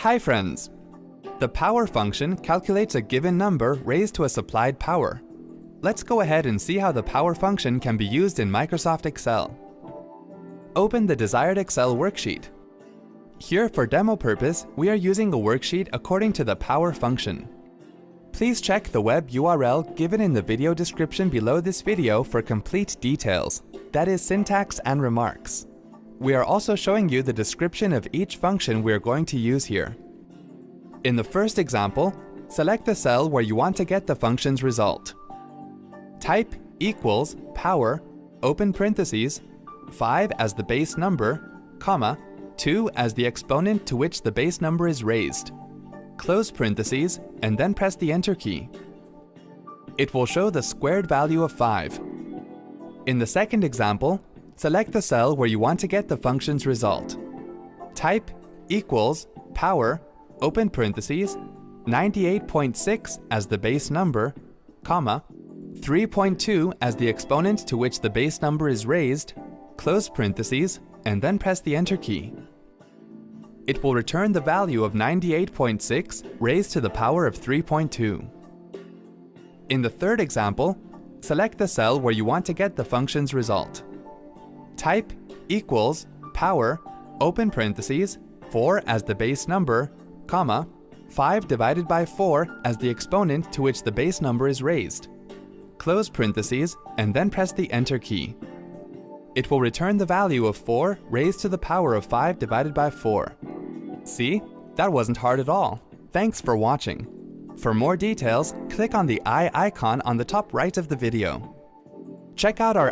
Hi friends! The power function calculates a given number raised to a supplied power. Let's go ahead and see how the power function can be used in Microsoft Excel. Open the desired Excel worksheet. Here, for demo purpose, we are using a worksheet according to the power function. Please check the web URL given in the video description below this video for complete details, that is, syntax and remarks. We are also showing you the description of each function we are going to use here. In the first example, select the cell where you want to get the function's result. Type equals power, open parentheses, 5 as the base number, comma, 2 as the exponent to which the base number is raised. Close parentheses, and then press the Enter key. It will show the squared value of 5. In the second example, select the cell where you want to get the function's result. Type equals power, open parentheses, 98.6 as the base number, comma, 3.2 as the exponent to which the base number is raised, close parentheses, and then press the Enter key. It will return the value of 98.6 raised to the power of 3.2. In the third example, select the cell where you want to get the function's result. Type equals power, open parentheses, 4 as the base number, comma, 5 divided by 4 as the exponent to which the base number is raised. Close parentheses, and then press the Enter key. It will return the value of 4 raised to the power of 5 divided by 4. See? That wasn't hard at all. Thanks for watching. For more details, click on the eye icon on the top right of the video. Check out our